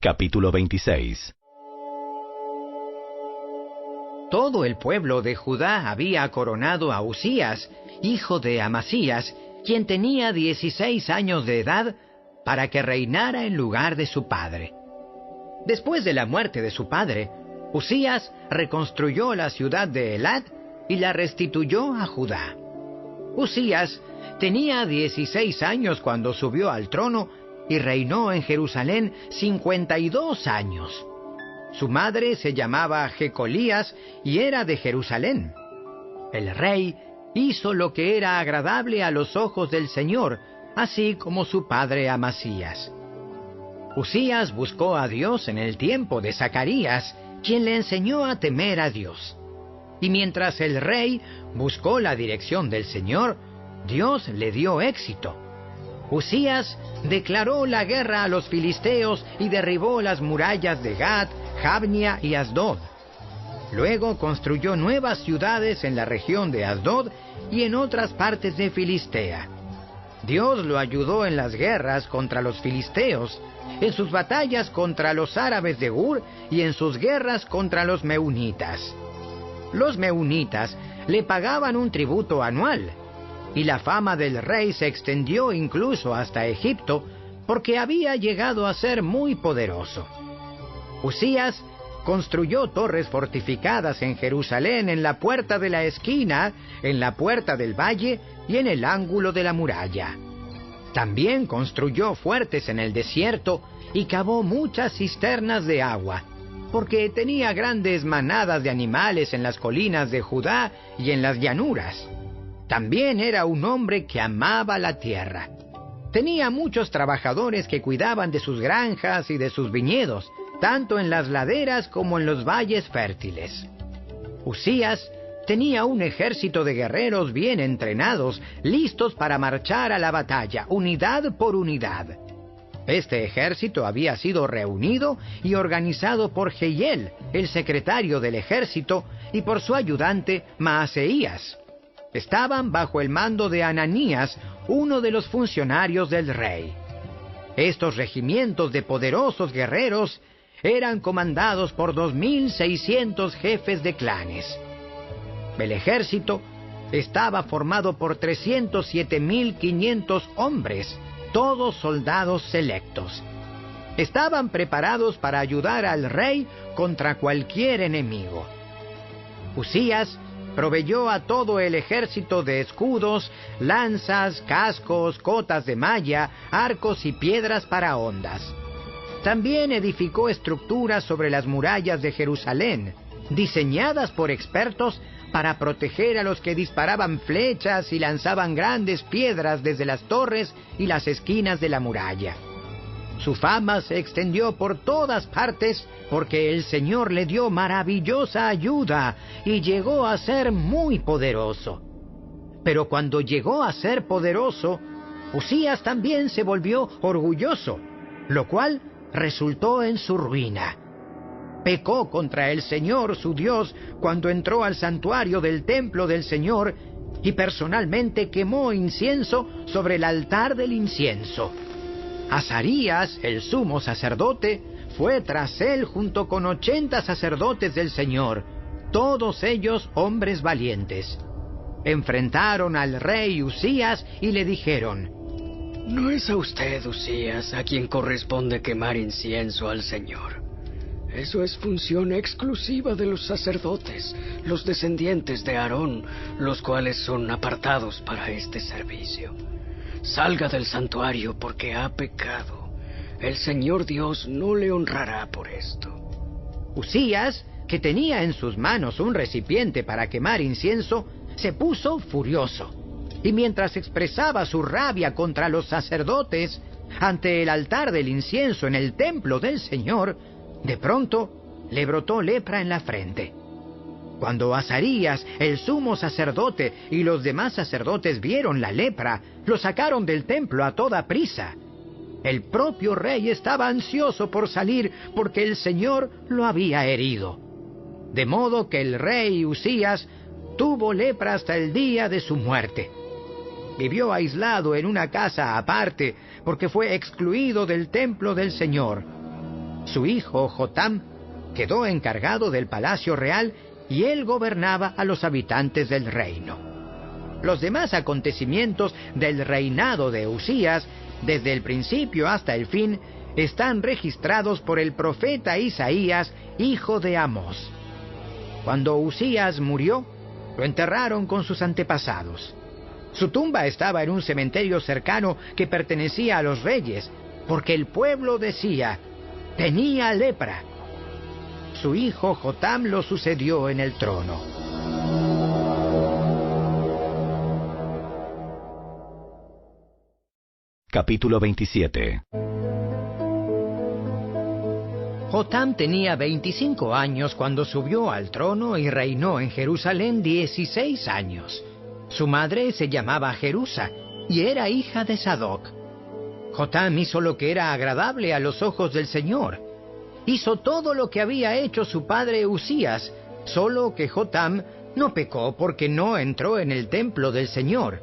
Capítulo 26. Todo el pueblo de Judá había coronado a Usías, hijo de Amasías, quien tenía 16 años de edad, para que reinara en lugar de su padre. Después de la muerte de su padre, Usías reconstruyó la ciudad de Elat y la restituyó a Judá. Usías tenía 16 años cuando subió al trono y reinó en Jerusalén 52 años. Su madre se llamaba Jecolías y era de Jerusalén. El rey hizo lo que era agradable a los ojos del Señor, así como su padre Amasías. Usías buscó a Dios en el tiempo de Zacarías, quien le enseñó a temer a Dios. Y mientras el rey buscó la dirección del Señor, Dios le dio éxito. Usías declaró la guerra a los filisteos y derribó las murallas de Gat, Jabnia y Asdod. Luego construyó nuevas ciudades en la región de Asdod y en otras partes de Filistea. Dios lo ayudó en las guerras contra los filisteos, en sus batallas contra los árabes de Ur y en sus guerras contra los meunitas. Los meunitas le pagaban un tributo anual, y la fama del rey se extendió incluso hasta Egipto, porque había llegado a ser muy poderoso. Usías construyó torres fortificadas en Jerusalén, en la puerta de la esquina, en la puerta del valle y en el ángulo de la muralla. También construyó fuertes en el desierto y cavó muchas cisternas de agua, porque tenía grandes manadas de animales en las colinas de Judá y en las llanuras. También era un hombre que amaba la tierra. Tenía muchos trabajadores que cuidaban de sus granjas y de sus viñedos, tanto en las laderas como en los valles fértiles. Usías tenía un ejército de guerreros bien entrenados, listos para marchar a la batalla, unidad por unidad. Este ejército había sido reunido y organizado por Jehiel, el secretario del ejército, y por su ayudante Maaseías. Estaban bajo el mando de Ananías, uno de los funcionarios del rey. Estos regimientos de poderosos guerreros eran comandados por 2.600 jefes de clanes. El ejército estaba formado por 307.500 hombres, todos soldados selectos. Estaban preparados para ayudar al rey contra cualquier enemigo. Usías proveyó a todo el ejército de escudos, lanzas, cascos, cotas de malla, arcos y piedras para hondas. También edificó estructuras sobre las murallas de Jerusalén, diseñadas por expertos para proteger a los que disparaban flechas y lanzaban grandes piedras desde las torres y las esquinas de la muralla. Su fama se extendió por todas partes porque el Señor le dio maravillosa ayuda y llegó a ser muy poderoso. Pero cuando llegó a ser poderoso, Usías también se volvió orgulloso, lo cual resultó en su ruina. Pecó contra el Señor su Dios cuando entró al santuario del templo del Señor y personalmente quemó incienso sobre el altar del incienso. Azarías, el sumo sacerdote, fue tras él junto con 80 sacerdotes del Señor, todos ellos hombres valientes. Enfrentaron al rey Usías y le dijeron: «No es a usted, Usías, a quien corresponde quemar incienso al Señor. Eso es función exclusiva de los sacerdotes, los descendientes de Aarón, los cuales son apartados para este servicio. Salga del santuario porque ha pecado. El Señor Dios no le honrará por esto». Usías, que tenía en sus manos un recipiente para quemar incienso, se puso furioso. Y mientras expresaba su rabia contra los sacerdotes, ante el altar del incienso en el templo del Señor, de pronto le brotó lepra en la frente. Cuando Azarías, el sumo sacerdote, y los demás sacerdotes vieron la lepra, lo sacaron del templo a toda prisa. El propio rey estaba ansioso por salir porque el Señor lo había herido. De modo que el rey Usías tuvo lepra hasta el día de su muerte. Vivió aislado en una casa aparte porque fue excluido del templo del Señor. Su hijo Jotam quedó encargado del palacio real y él gobernaba a los habitantes del reino. Los demás acontecimientos del reinado de Usías, desde el principio hasta el fin, están registrados por el profeta Isaías, hijo de Amós. Cuando Usías murió, lo enterraron con sus antepasados. Su tumba estaba en un cementerio cercano que pertenecía a los reyes, porque el pueblo decía: tenía lepra. Su hijo Jotam lo sucedió en el trono. Capítulo 27. Jotam tenía 25 años cuando subió al trono y reinó en Jerusalén 16 años. Su madre se llamaba Jerusa y era hija de Sadoc. Jotam hizo lo que era agradable a los ojos del Señor. Hizo todo lo que había hecho su padre Usías, solo que Jotam no pecó porque no entró en el templo del Señor.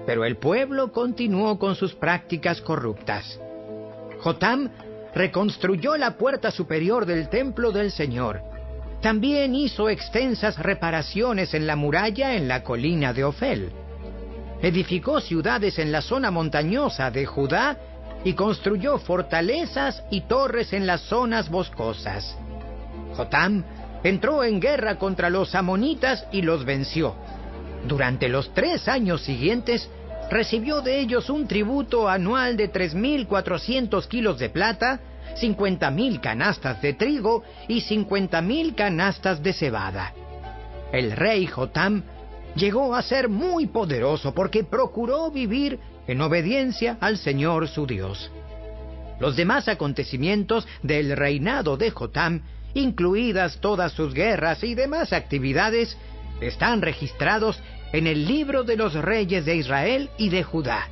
Pero el pueblo continuó con sus prácticas corruptas. Jotam reconstruyó la puerta superior del templo del Señor. También hizo extensas reparaciones en la muralla en la colina de Ofel. Edificó ciudades en la zona montañosa de Judá y construyó fortalezas y torres en las zonas boscosas. Jotam entró en guerra contra los amonitas y los venció. Durante los 3 años siguientes, recibió de ellos un tributo anual de 3.400 kilos de plata, 50.000 canastas de trigo y 50.000 canastas de cebada. El rey Jotam llegó a ser muy poderoso porque procuró vivir en obediencia al Señor su Dios. Los demás acontecimientos del reinado de Jotam, incluidas todas sus guerras y demás actividades, están registrados en el libro de los reyes de Israel y de Judá.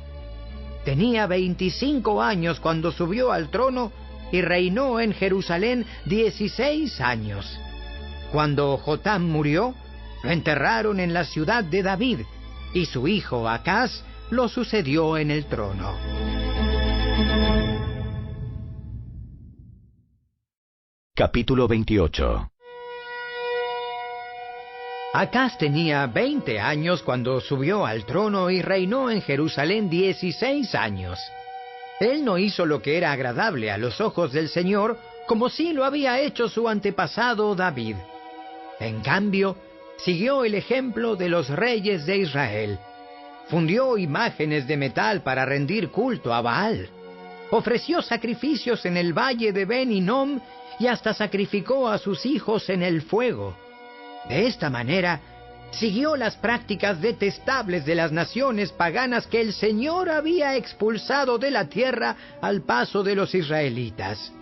Tenía 25 años cuando subió al trono y reinó en Jerusalén 16 años. Cuando Jotam murió, lo enterraron en la ciudad de David, y su hijo Acaz lo sucedió en el trono. Capítulo 28. Acaz tenía 20 años cuando subió al trono y reinó en Jerusalén 16 años. Él no hizo lo que era agradable a los ojos del Señor, como sí lo había hecho su antepasado David. En cambio, siguió el ejemplo de los reyes de Israel. Fundió imágenes de metal para rendir culto a Baal. Ofreció sacrificios en el valle de Ben Hinnom y hasta sacrificó a sus hijos en el fuego. De esta manera, siguió las prácticas detestables de las naciones paganas que el Señor había expulsado de la tierra al paso de los israelitas.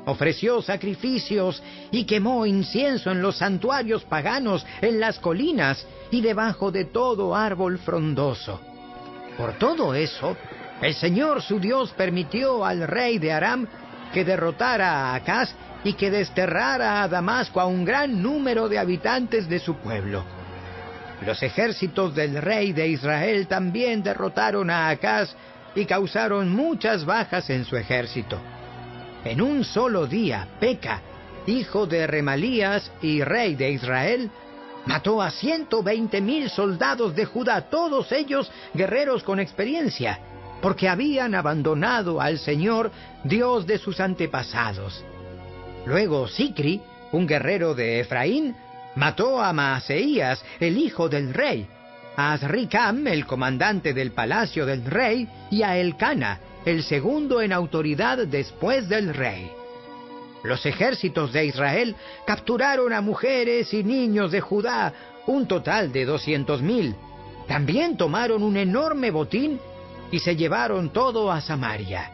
Ofreció sacrificios y quemó incienso en los santuarios paganos, en las colinas y debajo de todo árbol frondoso. Por todo eso, el Señor su Dios permitió al rey de Aram que derrotara a Acaz y que desterrara a Damasco a un gran número de habitantes de su pueblo. Los ejércitos del rey de Israel también derrotaron a Acaz y causaron muchas bajas en su ejército. En un solo día, Peca, hijo de Remalías y rey de Israel, mató a 120.000 soldados de Judá, todos ellos guerreros con experiencia, porque habían abandonado al Señor, Dios de sus antepasados. Luego Sicri, un guerrero de Efraín, mató a Maaseías, el hijo del rey, a Azricam, el comandante del palacio del rey, y a Elcana, el segundo en autoridad después del rey. Los ejércitos de Israel capturaron a mujeres y niños de Judá, un total de 200.000. También tomaron un enorme botín y se llevaron todo a Samaria.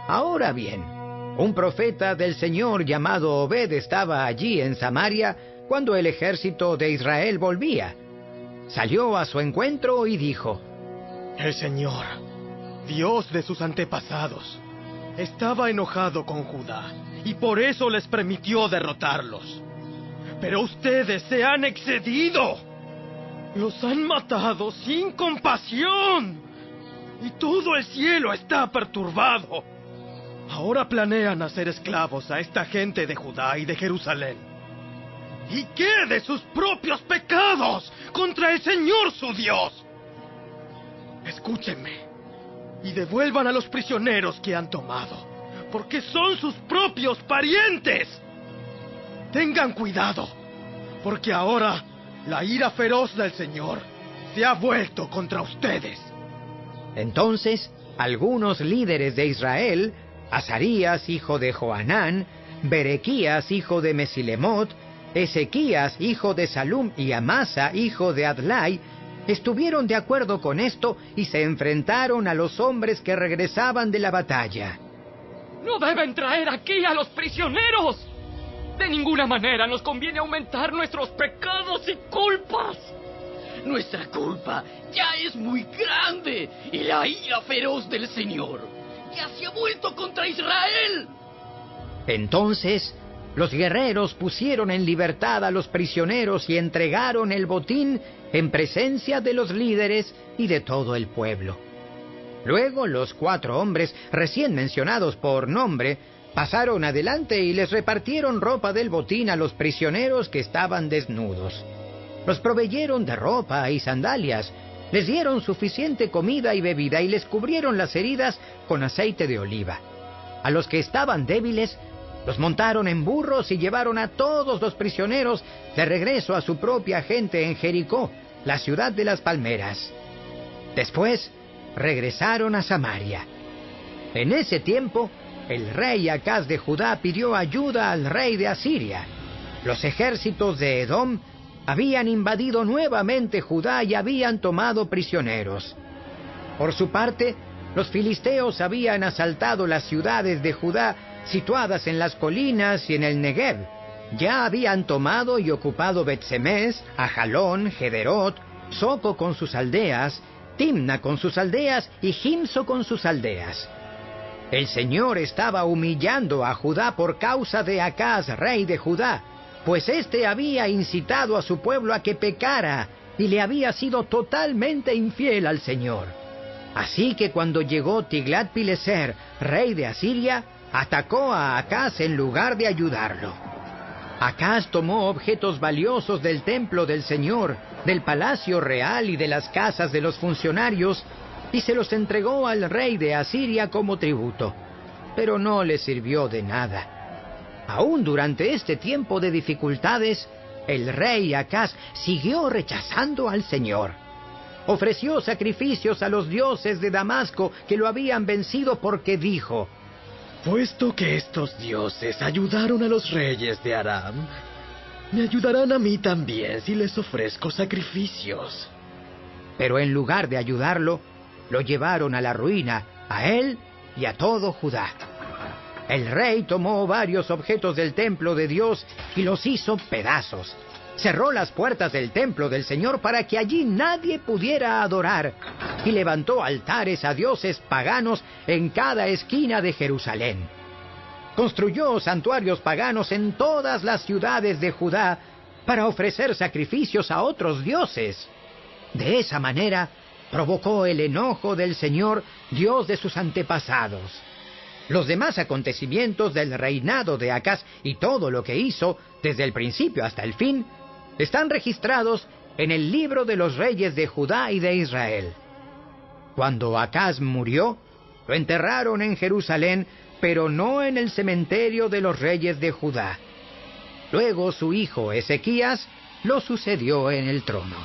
Ahora bien, un profeta del Señor llamado Obed estaba allí en Samaria cuando el ejército de Israel volvía. Salió a su encuentro y dijo: El Señor, Dios de sus antepasados, estaba enojado con Judá y por eso les permitió derrotarlos. Pero ustedes se han excedido. Los han matado sin compasión y todo el cielo está perturbado. Ahora planean hacer esclavos a esta gente de Judá y de Jerusalén. ¿Y qué de sus propios pecados contra el Señor su Dios? Escúchenme y devuelvan a los prisioneros que han tomado, porque son sus propios parientes. Tengan cuidado, porque ahora la ira feroz del Señor se ha vuelto contra ustedes. Entonces, algunos líderes de Israel, Azarías, hijo de Johanán, Berequías, hijo de Mesilemot, Ezequías, hijo de Salum, y Amasa, hijo de Adlai, estuvieron de acuerdo con esto y se enfrentaron a los hombres que regresaban de la batalla. ¡No deben traer aquí a los prisioneros! De ninguna manera nos conviene aumentar nuestros pecados y culpas. Nuestra culpa ya es muy grande y la ira feroz del Señor ya se ha vuelto contra Israel. Entonces, los guerreros pusieron en libertad a los prisioneros y entregaron el botín en presencia de los líderes y de todo el pueblo. Luego los 4 hombres recién mencionados por nombre pasaron adelante y les repartieron ropa del botín a los prisioneros que estaban desnudos. Los proveyeron de ropa y sandalias, les dieron suficiente comida y bebida y les cubrieron las heridas con aceite de oliva. A los que estaban débiles, los montaron en burros y llevaron a todos los prisioneros de regreso a su propia gente en Jericó, la ciudad de las palmeras. Después, regresaron a Samaria. En ese tiempo, el rey Acaz de Judá pidió ayuda al rey de Asiria. Los ejércitos de Edom habían invadido nuevamente Judá y habían tomado prisioneros. Por su parte, los filisteos habían asaltado las ciudades de Judá situadas en las colinas y en el Negev. Ya habían tomado y ocupado Bet-Semes, Ajalón, Gederot, Soco con sus aldeas, Timna con sus aldeas y Gimso con sus aldeas. El Señor estaba humillando a Judá por causa de Acaz, rey de Judá, pues éste había incitado a su pueblo a que pecara y le había sido totalmente infiel al Señor. Así que cuando llegó Tiglat-Pileser, rey de Asiria, atacó a Acaz en lugar de ayudarlo. Acaz tomó objetos valiosos del templo del Señor, del palacio real y de las casas de los funcionarios, y se los entregó al rey de Asiria como tributo, pero no le sirvió de nada. Aún durante este tiempo de dificultades, el rey Acaz siguió rechazando al Señor. Ofreció sacrificios a los dioses de Damasco que lo habían vencido porque dijo: puesto que estos dioses ayudaron a los reyes de Aram, me ayudarán a mí también si les ofrezco sacrificios. Pero en lugar de ayudarlo, lo llevaron a la ruina, a él y a todo Judá. El rey tomó varios objetos del templo de Dios y los hizo pedazos. Cerró las puertas del templo del Señor para que allí nadie pudiera adorar, y levantó altares a dioses paganos en cada esquina de Jerusalén. Construyó santuarios paganos en todas las ciudades de Judá para ofrecer sacrificios a otros dioses. De esa manera, provocó el enojo del Señor, Dios de sus antepasados. Los demás acontecimientos del reinado de Acaz y todo lo que hizo, desde el principio hasta el fin, están registrados en el libro de los reyes de Judá y de Israel. Cuando Acaz murió, lo enterraron en Jerusalén, pero no en el cementerio de los reyes de Judá. Luego su hijo Ezequías lo sucedió en el trono.